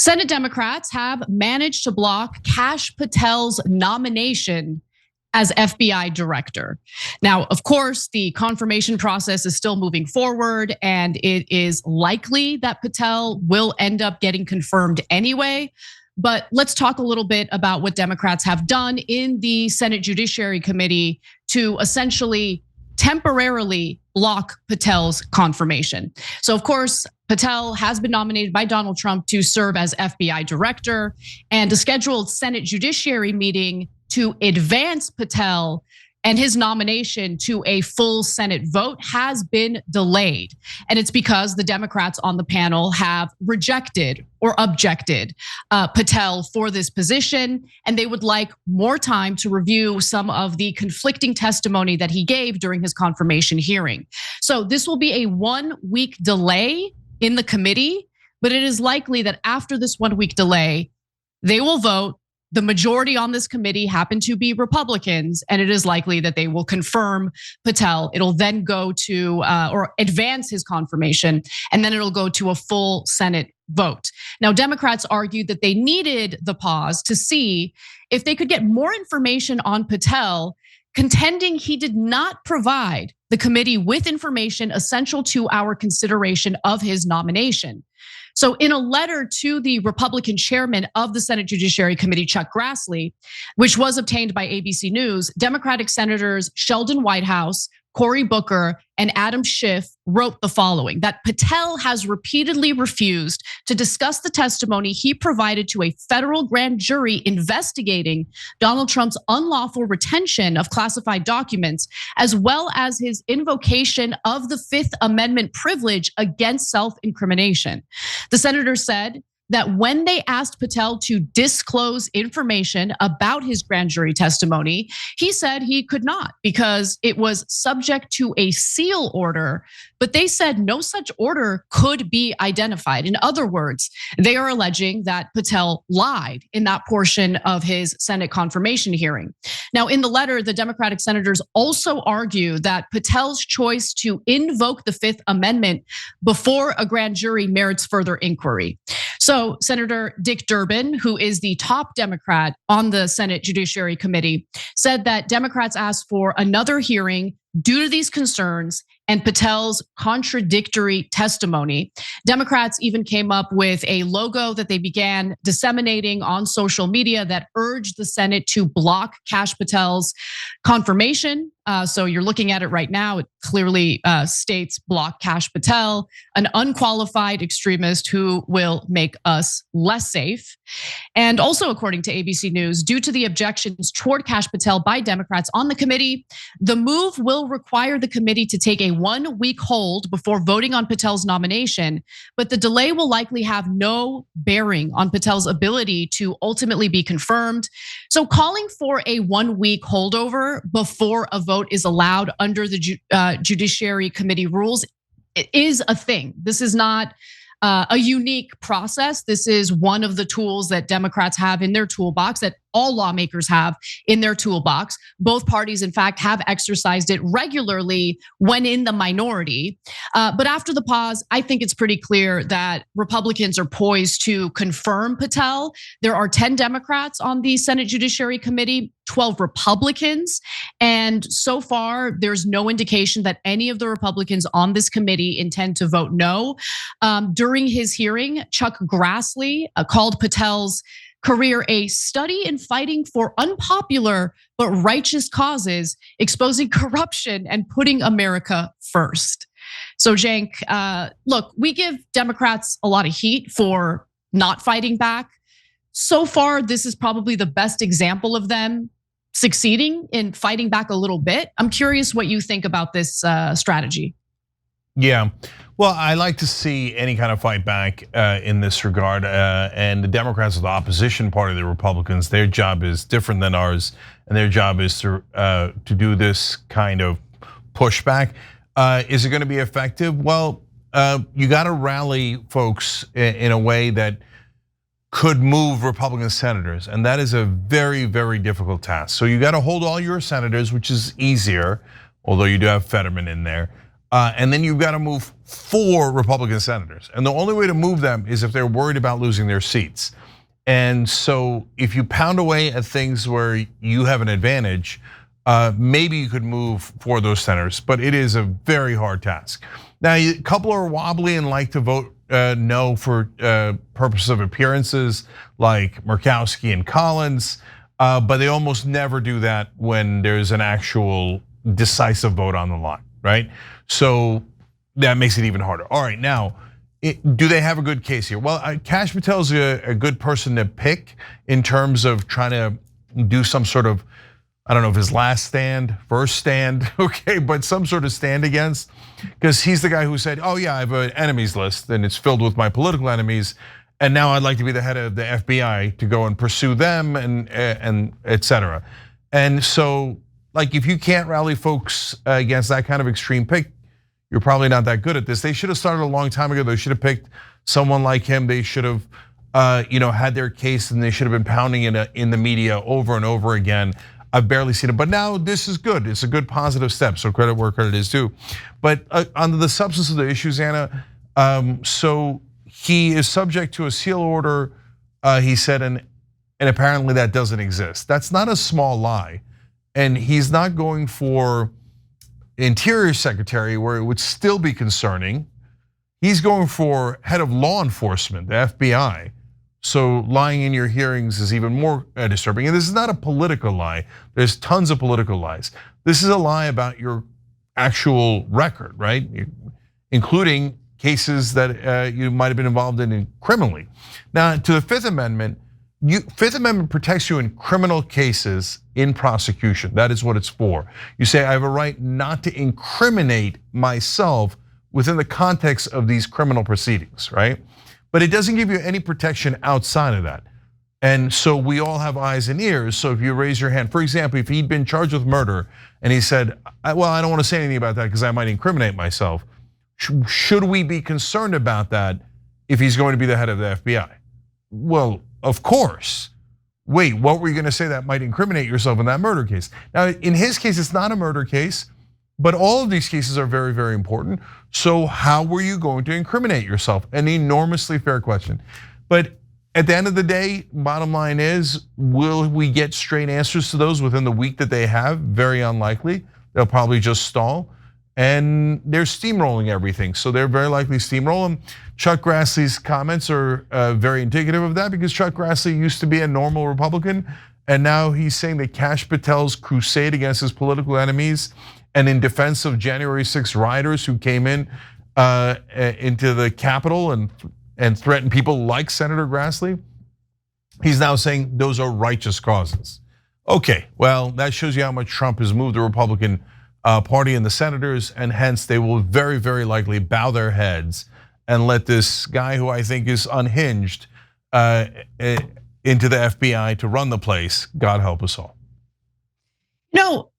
Senate Democrats have managed to block Kash Patel's nomination as FBI director. Now, of course, the confirmation process is still moving forward, and it is likely that Patel will end up getting confirmed anyway. But let's talk a little bit about what Democrats have done in the Senate Judiciary Committee to essentially temporarily block Patel's confirmation. So, of course, Patel has been nominated by Donald Trump to serve as FBI director, and a scheduled Senate Judiciary meeting to advance Patel and his nomination to a full Senate vote has been delayed. And it's because the Democrats on the panel have rejected or objected Patel for this position, and they would like more time to review some of the conflicting testimony that he gave during his confirmation hearing. So this will be a 1-week delay in the committee, but it is likely that after this 1-week delay, they will vote. The majority on this committee happen to be Republicans, and it is likely that they will confirm Patel. It'll then go to, or advance his confirmation, and then it'll go to a full Senate vote. Now, Democrats argued that they needed the pause to see if they could get more information on Patel, contending he did not provide the committee with information essential to our consideration of his nomination. So in a letter to the Republican chairman of the Senate Judiciary Committee, Chuck Grassley, which was obtained by ABC News, Democratic Senators Sheldon Whitehouse, Cory Booker, and Adam Schiff wrote the following: that Patel has repeatedly refused to discuss the testimony he provided to a federal grand jury investigating Donald Trump's unlawful retention of classified documents, as well as his invocation of the Fifth Amendment privilege against self-incrimination. The senator said that when they asked Patel to disclose information about his grand jury testimony, he said he could not because it was subject to a seal order, but they said no such order could be identified. In other words, they are alleging that Patel lied in that portion of his Senate confirmation hearing. Now, in the letter, the Democratic senators also argue that Patel's choice to invoke the Fifth Amendment before a grand jury merits further inquiry. So Senator Dick Durbin, who is the top Democrat on the Senate Judiciary Committee, said that Democrats asked for another hearing due to these concerns and Patel's contradictory testimony. Democrats even came up with a logo that they began disseminating on social media that urged the Senate to block Kash Patel's confirmation. So you're looking at it right now. It clearly states block Kash Patel, an unqualified extremist who will make us less safe. And also, according to ABC News, due to the objections toward Kash Patel by Democrats on the committee, the move will require the committee to take a 1-week hold before voting on Patel's nomination. But the delay will likely have no bearing on Patel's ability to ultimately be confirmed. So calling for a 1-week holdover before a vote is allowed under the Judiciary Committee rules is a thing. This is not a unique process. This is one of the tools that Democrats have in their toolbox, that all lawmakers have in their toolbox. Both parties, in fact, have exercised it regularly when in the minority. But after the pause, I think it's pretty clear that Republicans are poised to confirm Patel. There are 10 Democrats on the Senate Judiciary Committee, 12 Republicans. And so far, there's no indication that any of the Republicans on this committee intend to vote no. During his hearing, Chuck Grassley called Patel's career a study in fighting for unpopular but righteous causes, exposing corruption and putting America first. So Cenk, look, we give Democrats a lot of heat for not fighting back. So far, this is probably the best example of them succeeding in fighting back a little bit. I'm curious what you think about this strategy. Yeah, well, I like to see any kind of fight back in this regard. And the Democrats are the opposition party, the Republicans, their job is different than ours, and their job is to do this kind of pushback. Is it going to be effective? Well, you got to rally folks in a way that could move Republican senators, and that is a very, very difficult task. So you got to hold all your senators, which is easier, although you do have Fetterman in there. And then you've got to move 4 Republican senators. And the only way to move them is if they're worried about losing their seats. And so if you pound away at things where you have an advantage, maybe you could move 4 of those senators, but it is a very hard task. Now, a couple are wobbly and like to vote no for purposes of appearances, like Murkowski and Collins, but they almost never do that when there's an actual decisive vote on the line, right? So that makes it even harder. All right, now, do they have a good case here? Well, Kash Patel's a good person to pick in terms of trying to do some sort of, I don't know if his last stand, first stand, okay, but some sort of stand against, because he's the guy who said, oh yeah, I have an enemies list and it's filled with my political enemies, and now I'd like to be the head of the FBI to go and pursue them and et cetera. And so, like, if you can't rally folks against that kind of extreme pick, you're probably not that good at this. They should have started a long time ago. They should have picked someone like him. They should have, had their case, and they should have been pounding it in the media over and over again. I've barely seen it, but now this is good. It's a good positive step. So credit where credit is due. But on the substance of the issues, Anna, so he is subject to a seal order. He said, and apparently that doesn't exist. That's not a small lie, and he's not going for Interior Secretary, where it would still be concerning. He's going for head of law enforcement, the FBI. So lying in your hearings is even more disturbing. And this is not a political lie. There's tons of political lies. This is a lie about your actual record, right? Including cases that you might have been involved in criminally. Now, to the Fifth Amendment, Fifth Amendment protects you in criminal cases in prosecution. That is what it's for. You say, I have a right not to incriminate myself within the context of these criminal proceedings, right? But it doesn't give you any protection outside of that. And so we all have eyes and ears. So if you raise your hand, for example, if he'd been charged with murder and he said, well, I don't want to say anything about that because I might incriminate myself. Should we be concerned about that if he's going to be the head of the FBI? Well, of course. Wait, what were you going to say that might incriminate yourself in that murder case? Now, in his case, it's not a murder case, but all of these cases are very, very important. So how were you going to incriminate yourself? An enormously fair question. But at the end of the day, bottom line is, will we get straight answers to those within the week that they have? Very unlikely. They'll probably just stall. And they're steamrolling everything. So they're very likely steamrolling. Chuck Grassley's comments are very indicative of that, because Chuck Grassley used to be a normal Republican, and now he's saying that Kash Patel's crusade against his political enemies and in defense of January 6 rioters who came in into the Capitol and threatened people like Senator Grassley, he's now saying those are righteous causes. Okay, well, that shows you how much Trump has moved the Republican Party and the senators, and hence they will very, very likely bow their heads and let this guy, who I think is unhinged, into the FBI to run the place. God help us all.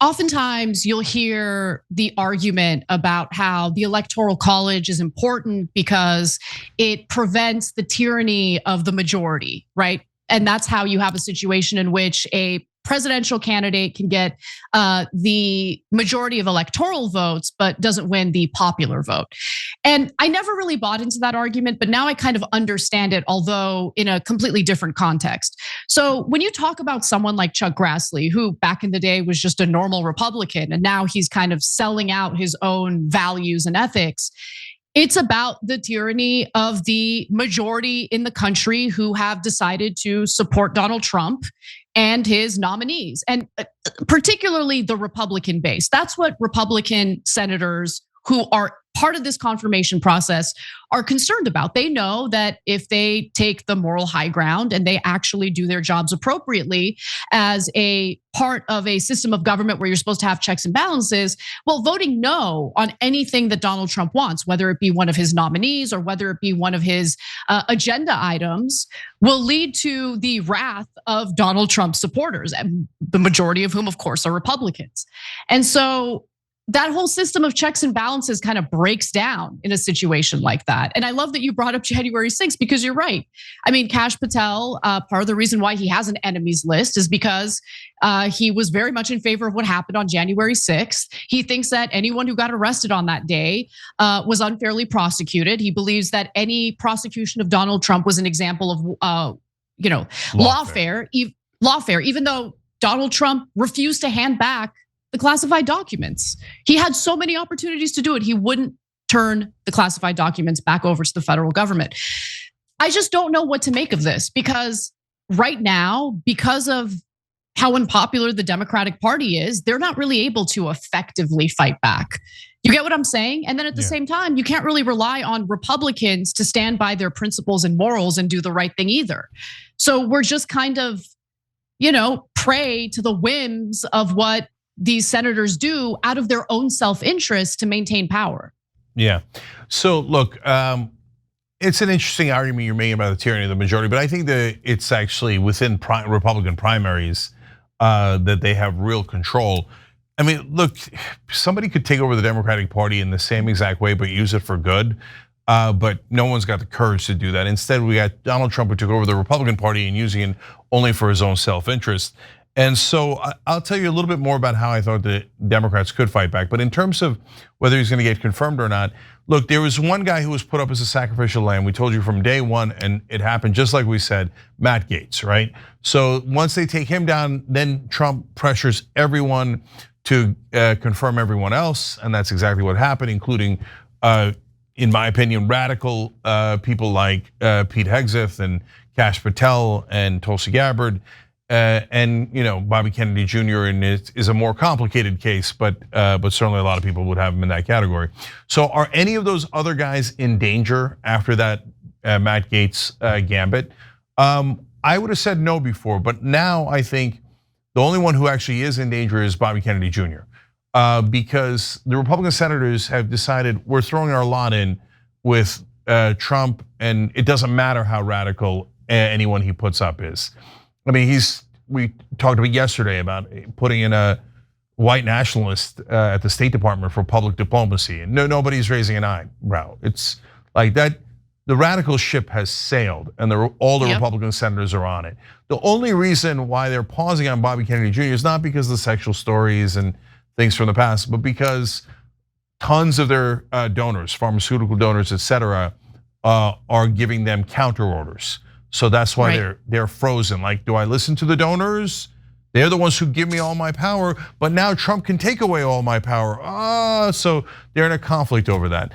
Oftentimes you'll hear the argument about how the Electoral College is important because it prevents the tyranny of the majority, right? And that's how you have a situation in which a presidential candidate can get the majority of electoral votes, but doesn't win the popular vote. And I never really bought into that argument, but now I kind of understand it, although in a completely different context. So when you talk about someone like Chuck Grassley, who back in the day was just a normal Republican, and now he's kind of selling out his own values and ethics, it's about the tyranny of the majority in the country who have decided to support Donald Trump and his nominees, and particularly the Republican base. That's what Republican senators who are part of this confirmation process are concerned about. They know that if they take the moral high ground and they actually do their jobs appropriately as a part of a system of government where you're supposed to have checks and balances, well, voting no on anything that Donald Trump wants, whether it be one of his nominees or whether it be one of his agenda items, will lead to the wrath of Donald Trump supporters, and the majority of whom, of course, are Republicans. And so that whole system of checks and balances kind of breaks down in a situation like that. And I love that you brought up January 6th because you're right. I mean, Kash Patel, part of the reason why he has an enemies list is because he was very much in favor of what happened on January 6th. He thinks that anyone who got arrested on that day was unfairly prosecuted. He believes that any prosecution of Donald Trump was an example of, lawfare, even though Donald Trump refused to hand back the classified documents. He had so many opportunities to do it. He wouldn't turn the classified documents back over to the federal government. I just don't know what to make of this because right now, because of how unpopular the Democratic Party is, they're not really able to effectively fight back. You get what I'm saying? And then at the same time, you can't really rely on Republicans to stand by their principles and morals and do the right thing either. So we're just kind of, prey to the whims of what these senators do out of their own self-interest to maintain power. Yeah. So look, it's an interesting argument you're making about the tyranny of the majority, but I think that it's actually within Republican primaries that they have real control. I mean, look, somebody could take over the Democratic Party in the same exact way, but use it for good. But no one's got the courage to do that. Instead, we got Donald Trump who took over the Republican Party and using it only for his own self-interest. And so I'll tell you a little bit more about how I thought the Democrats could fight back. But in terms of whether he's gonna get confirmed or not, look, there was one guy who was put up as a sacrificial lamb. We told you from day one, and it happened just like we said, Matt Gaetz, right? So once they take him down, then Trump pressures everyone to confirm everyone else. And that's exactly what happened, including, in my opinion, radical people like Pete Hegseth and Kash Patel and Tulsi Gabbard. And Bobby Kennedy Jr. and it is a more complicated case, but certainly a lot of people would have him in that category. So are any of those other guys in danger after that Matt Gaetz gambit? I would have said no before, but now I think the only one who actually is in danger is Bobby Kennedy Jr. Because the Republican senators have decided we're throwing our lot in with Trump, and it doesn't matter how radical anyone he puts up is. I mean, we talked about yesterday about putting in a white nationalist at the State Department for public diplomacy, and nobody's raising an eyebrow. It's like that. The radical ship has sailed, and all the Republican senators are on it. The only reason why they're pausing on Bobby Kennedy Jr. is not because of the sexual stories and things from the past, but because tons of their donors, pharmaceutical donors, et cetera, are giving them counter orders. So that's why they're frozen. Like, do I listen to the donors? They're the ones who give me all my power, but now Trump can take away all my power. So they're in a conflict over that.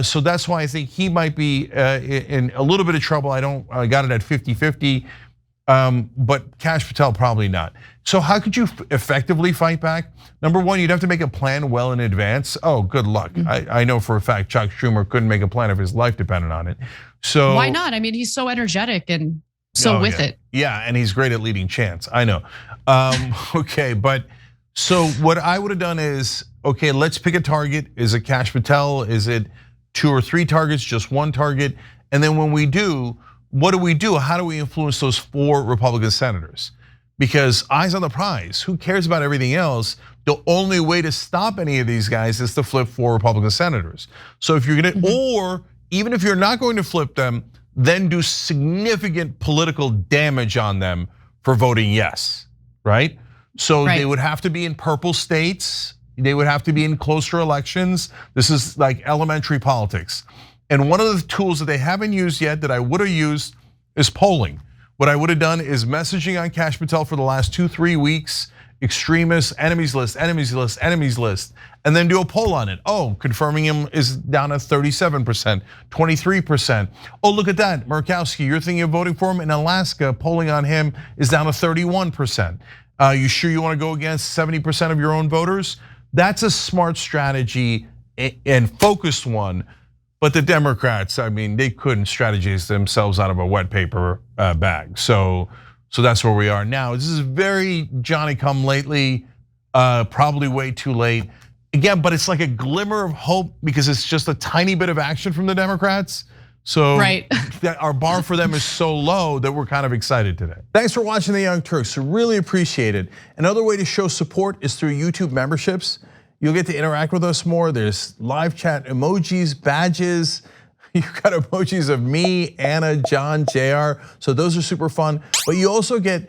So that's why I think he might be in a little bit of trouble. I got it at 50-50, but Kash Patel probably not. So how could you effectively fight back? Number one, you'd have to make a plan well in advance. Oh, good luck. I know for a fact Chuck Schumer couldn't make a plan if his life depended on it. So why not? I mean, he's so energetic and so with it. Yeah, and he's great at leading chants. I know. Okay, but so what I would have done is, okay, let's pick a target. Is it Kash Patel? Is it 2 or 3 targets, just 1 target? And then when we do, what do we do? How do we influence those 4 Republican senators? Because eyes on the prize, who cares about everything else? The only way to stop any of these guys is to flip 4 Republican senators. So if you're gonna, or even if you're not going to flip them, then do significant political damage on them for voting yes, right? So they would have to be in purple states. They would have to be in closer elections. This is like elementary politics. And one of the tools that they haven't used yet that I would have used is polling. What I would have done is messaging on Kash Patel for the last 2-3 weeks, extremists, enemies list, enemies list, enemies list, and then do a poll on it. Oh, confirming him is down at 37%, 23%. Oh, look at that, Murkowski, you're thinking of voting for him in Alaska, polling on him is down to 31%. You sure you want to go against 70% of your own voters? That's a smart strategy and focused one. But the Democrats, I mean, they couldn't strategize themselves out of a wet paper bag. So that's where we are now. This is very Johnny come lately, probably way too late. Again, but it's like a glimmer of hope because it's just a tiny bit of action from the Democrats. So that our bar for them is so low that we're kind of excited today. Thanks for watching the Young Turks, we really appreciate it. Another way to show support is through YouTube memberships. You'll get to interact with us more. There's live chat emojis, badges. You've got emojis of me, Anna, John, JR. So those are super fun. But you also get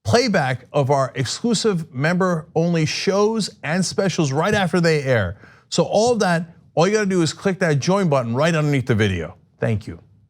playback of our exclusive member-only shows and specials right after they air. So all of that, all you gotta do is click that join button right underneath the video. Thank you.